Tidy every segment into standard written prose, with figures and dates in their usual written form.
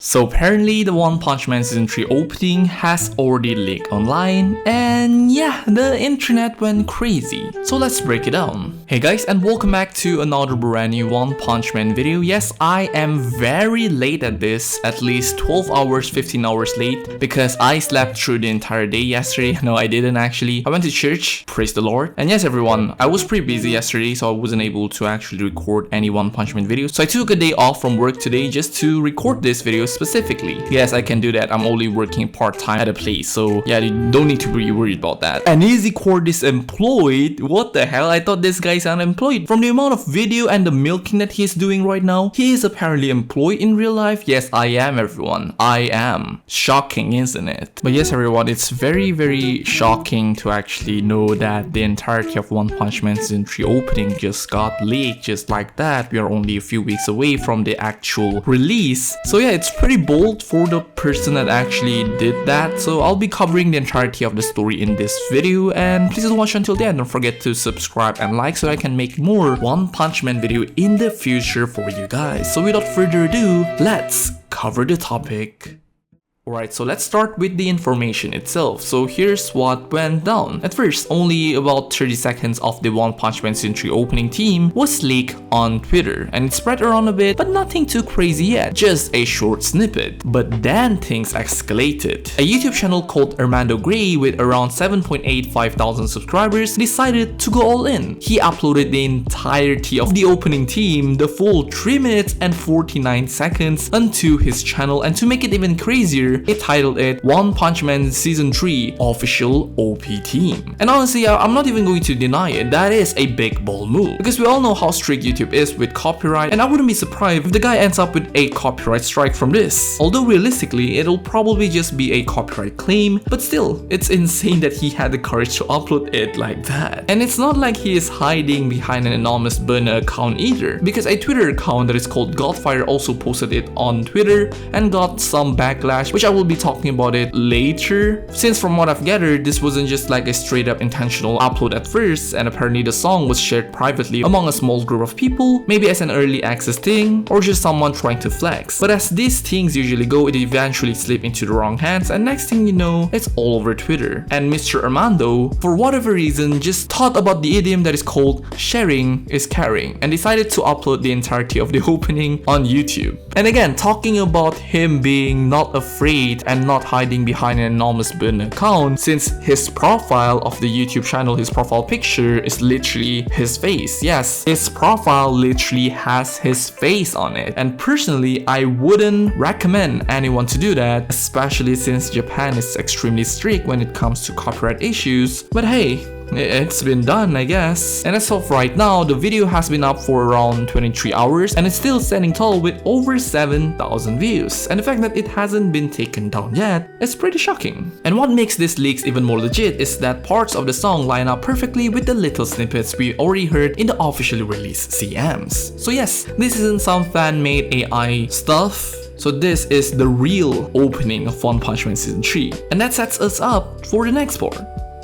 So apparently the One Punch Man Season 3 opening has already leaked online, and yeah, the internet went crazy. So let's break it down. Hey guys, and welcome back to another brand new One Punch Man video. Yes, I am very late at this, at least 12 hours, 15 hours late, because I slept through the entire day yesterday. No, I didn't actually. I went to church, praise the Lord. And yes everyone, I was pretty busy yesterday, so I wasn't able to actually record any One Punch Man videos. So I took a day off from work today just to record this video specifically. Yes, I can do that. I'm only working part-time at a place, so yeah, you don't need to be worried about that. And Easy Cord is employed? What the hell? I thought this guy's unemployed. From the amount of video and the milking that he's doing right now, he is apparently employed in real life. Yes, I am, everyone. I am. Shocking, isn't it? But yes, everyone, it's very shocking to actually know that the entirety of One Punch Man Season 3 opening just got leaked just like that. We are only a few weeks away from the actual release. So yeah, it's pretty bold for the person that actually did that. So I'll be covering the entirety of the story in this video, and please watch until the end. Don't forget to subscribe and like so I can make more One Punch Man video in the future for you guys. So without further ado, let's cover the topic. Alright, so let's start with the information itself. So here's what went down. At first, only about 30 seconds of the One Punch Man Season 3 opening theme was leaked on Twitter, and it spread around a bit, but nothing too crazy yet, just a short snippet. But then things escalated. A YouTube channel called Armando Gray with around 7.85 thousand subscribers decided to go all in. He uploaded the entirety of the opening theme, the full 3 minutes and 49 seconds, onto his channel, and to make it even crazier, it titled it One Punch Man Season 3 Official OP Theme. And honestly, I'm not even going to deny it, that is a big bold move, because we all know how strict YouTube is with copyright, and I wouldn't be surprised if the guy ends up with a copyright strike from this. Although realistically, it'll probably just be a copyright claim, but still, it's insane that he had the courage to upload it like that. And it's not like he is hiding behind an anonymous burner account either, because a Twitter account that is called Godfire also posted it on Twitter and got some backlash, which I will be talking about it later. Since from what I've gathered, this wasn't just like a straight up intentional upload at first, and apparently the song was shared privately among a small group of people, maybe as an early access thing, or just someone trying to flex. But as these things usually go, it eventually slipped into the wrong hands, and next thing you know, it's all over Twitter. And Mr. Armando, for whatever reason, just thought about the idiom that is called sharing is caring, and decided to upload the entirety of the opening on YouTube. And again, talking about him being not afraid and not hiding behind an anonymous burner account, since his profile of the YouTube channel, his profile picture is literally his face. Yes, his profile literally has his face on it. And personally, I wouldn't recommend anyone to do that, especially since Japan is extremely strict when it comes to copyright issues. But hey, it's been done, I guess. And as of right now, the video has been up for around 23 hours and it's still standing tall with over 7,000 views. And the fact that it hasn't been taken down yet is pretty shocking. And what makes this leaks even more legit is that parts of the song line up perfectly with the little snippets we already heard in the officially released CMs. So yes, this isn't some fan-made AI stuff. So this is the real opening of One Punch Man Season 3. And that sets us up for the next part,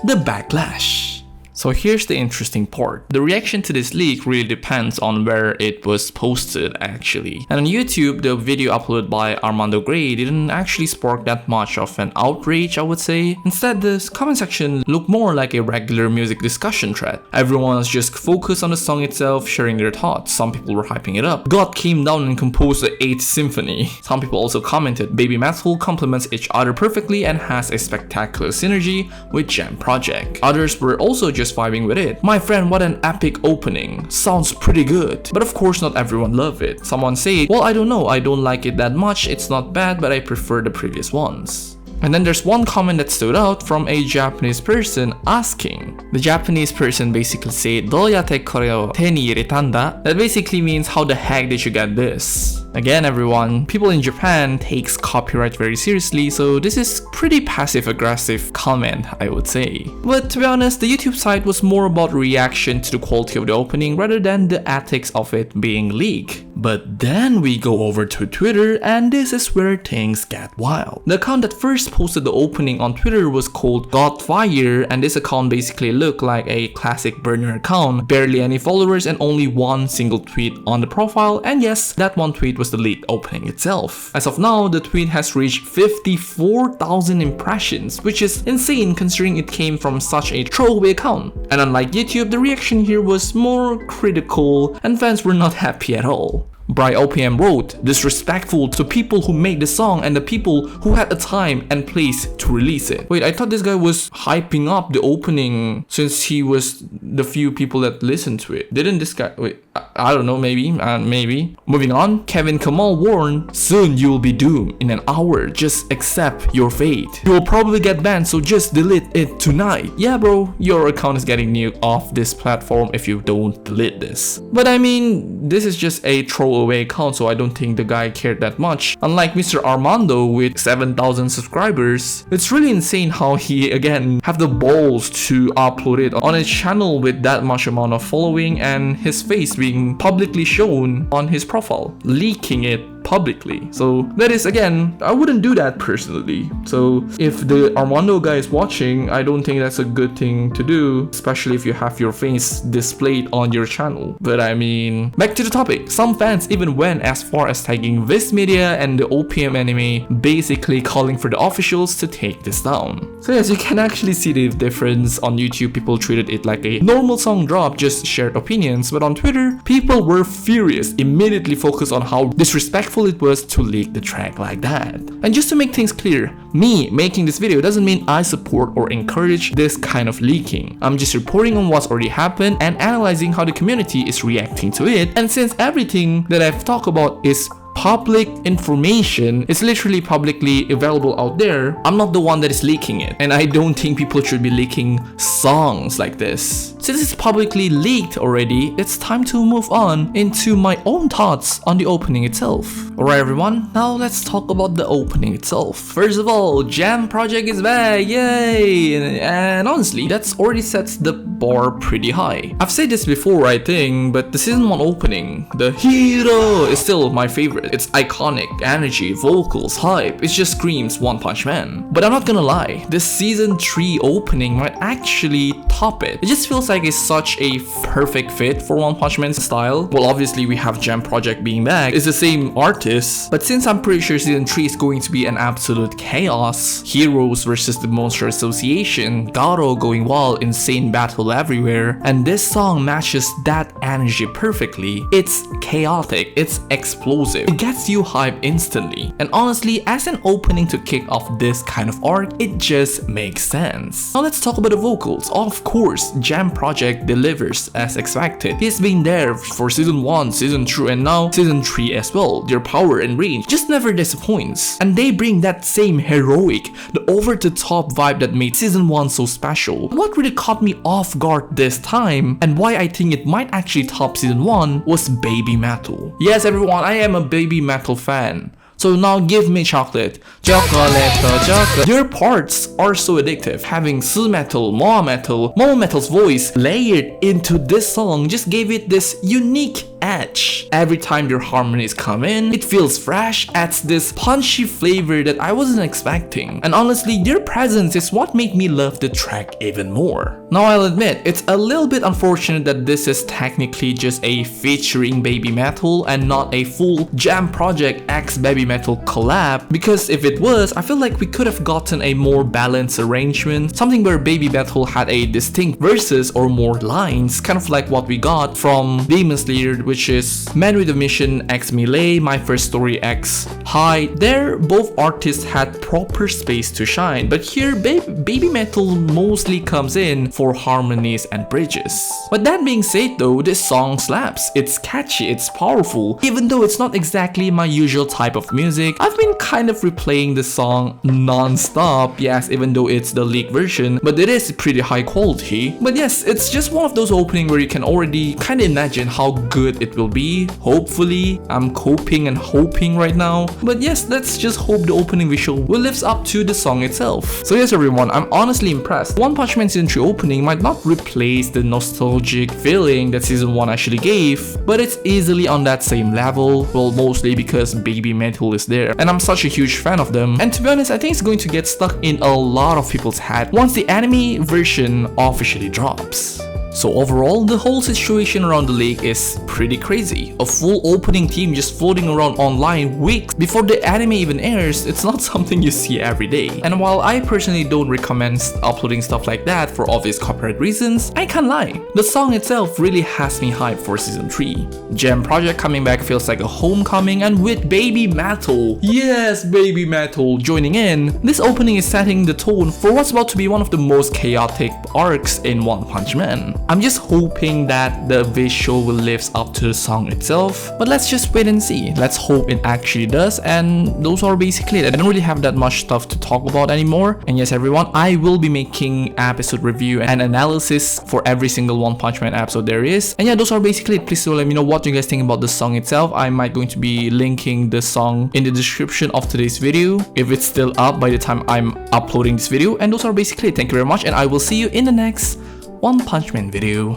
the backlash. So here's the interesting part. The reaction to this leak really depends on where it was posted actually. And on YouTube, the video uploaded by Armando Gray didn't actually spark that much of an outrage, I would say. Instead, the comment section looked more like a regular music discussion thread. Everyone was just focused on the song itself, sharing their thoughts. Some people were hyping it up. God came down and composed the 8th Symphony. Some people also commented, BABYMETAL complements each other perfectly and has a spectacular synergy with Jam Project. Others were also just vibing with it. My friend, what an epic opening. Sounds pretty good. But of course not everyone loved it. Someone said, well, I don't know, I don't like it that much, it's not bad, but I prefer the previous ones. And then there's one comment that stood out from a Japanese person asking. The Japanese person basically said, "Doyate koreo te ni iretanda?" That basically means, how the heck did you get this? Again everyone, people in Japan takes copyright very seriously, so this is pretty passive-aggressive comment, I would say. But to be honest, the YouTube side was more about reaction to the quality of the opening rather than the ethics of it being leaked. But then we go over to Twitter, and this is where things get wild. The account that first posted the opening on Twitter was called Godfire, and this account basically looked like a classic burner account, barely any followers and only one single tweet on the profile. And yes, that one tweet was the leaked opening itself. As of now, the tweet has reached 54,000 impressions, which is insane considering it came from such a throwaway account. And unlike YouTube, the reaction here was more critical and fans were not happy at all. Bry OPM wrote, disrespectful to people who made the song and the people who had a time and place to release it. Wait, I thought this guy was hyping up the opening since he was the few people that listened to it. Didn't this guy, wait, I don't know, maybe. Moving on, Kevin Kamal warned, soon you will be doomed in an hour, just accept your fate. You will probably get banned, so just delete it tonight. Yeah bro, your account is getting nuked off this platform if you don't delete this. But I mean, this is just a throwaway account, so I don't think the guy cared that much. Unlike Mr. Armando with 7,000 subscribers, it's really insane how he again have the balls to upload it on a channel with that much amount of following and his face being publicly shown on his profile, leaking it publicly. So that is, again, I wouldn't do that personally. So if the Armando guy is watching, I don't think that's a good thing to do, especially if you have your face displayed on your channel. But I mean, back to the topic. Some fans even went as far as tagging Viz Media and the OPM anime, basically calling for the officials to take this down. So yes, you can actually see the difference. On YouTube, people treated it like a normal song drop, just shared opinions, but on Twitter, people were furious, immediately focused on how disrespectful it was to leak the track like that. And just to make things clear, me making this video doesn't mean I support or encourage this kind of leaking. I'm just reporting on what's already happened and analyzing how the community is reacting to it. And since everything that I've talked about is public information, it's literally publicly available out there, I'm not the one that is leaking it, and I don't think people should be leaking songs like this. Since it's publicly leaked already, it's time to move on into my own thoughts on the opening itself. Alright everyone, now let's talk about the opening itself. First of all, Jam Project is back, yay! And honestly, that's already sets the bar pretty high. I've said this before I think, but the season 1 opening, the hero, is still my favorite. It's iconic, energy, vocals, hype, it just screams One Punch Man. But I'm not gonna lie, this season 3 opening might actually top it. It just feels like it's such a perfect fit for One Punch Man's style. Well, obviously we have Jam Project being back, it's the same artist, but since I'm pretty sure season 3 is going to be an absolute chaos, heroes versus the Monster Association, Garou going wild, insane battle everywhere, and this song matches that energy perfectly. It's chaotic, it's explosive, it gets you hyped instantly, and honestly, as an opening to kick off this kind of arc, it just makes sense. Now let's talk about the vocals. Of course, Jam Project delivers as expected. He's been there for season 1, season 2, and now season 3 as well. Their power and range just never disappoints, and they bring that same heroic, the over-the-top vibe that made season 1 so special. What really caught me off guard this time, and why I think it might actually top season 1, was BABYMETAL. Yes everyone, I am a BABYMETAL fan. So now give me chocolate. Chocolate. Their parts are so addictive. Having Metal, Metal's voice layered into this song just gave it this unique edge. Every time their harmonies come in, it feels fresh, adds this punchy flavor that I wasn't expecting. And honestly, their presence is what made me love the track even more. Now I'll admit, it's a little bit unfortunate that this is technically just a featuring BABYMETAL and not a full Jam Project x BABYMETAL collab, because if it was, I feel like we could have gotten a more balanced arrangement, something where BABYMETAL had a distinct verses or more lines, kind of like what we got from Demon Slayer, which is Man with a Mission x Melee, My First Story x High. There, both artists had proper space to shine, but here BABYMETAL mostly comes in for harmonies and bridges. But that being said though, this song slaps. It's catchy, it's powerful. Even though it's not exactly my usual type of music, I've been kind of replaying the song non-stop. Yes, even though it's the leaked version, but it is pretty high quality. But yes, it's just one of those openings where you can already kind of imagine how good it will be. Hopefully, I'm coping and hoping right now. But yes, let's just hope the opening visual will live up to the song itself. So yes everyone, I'm honestly impressed. One Punch Man season 3 opening might not replace the nostalgic feeling that season 1 actually gave, but it's easily on that same level. Well, mostly because BABYMETAL is there, and I'm such a huge fan of them. And to be honest, I think it's going to get stuck in a lot of people's head once the anime version officially drops. So overall, the whole situation around the leak is pretty crazy. A full opening team just floating around online weeks before the anime even airs, it's not something you see every day. And while I personally don't recommend uploading stuff like that for obvious copyright reasons, I can't lie. The song itself really has me hyped for season 3. Gem project coming back feels like a homecoming, and with BABYMETAL, yes, BABYMETAL joining in, this opening is setting the tone for what's about to be one of the most chaotic arcs in One Punch Man. I'm just hoping that the visual will live up to the song itself, but let's just wait and see. Let's hope it actually does, and those are basically it. I don't really have that much stuff to talk about anymore. And yes everyone, I will be making episode review and analysis for every single One Punch Man episode there is. And yeah, those are basically it. Please do let me know what you guys think about the song itself. I might going to be linking the song in the description of today's video if it's still up by the time I'm uploading this video. And those are basically it. Thank you very much, and I will see you in the next One Punch Man video.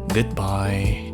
Goodbye.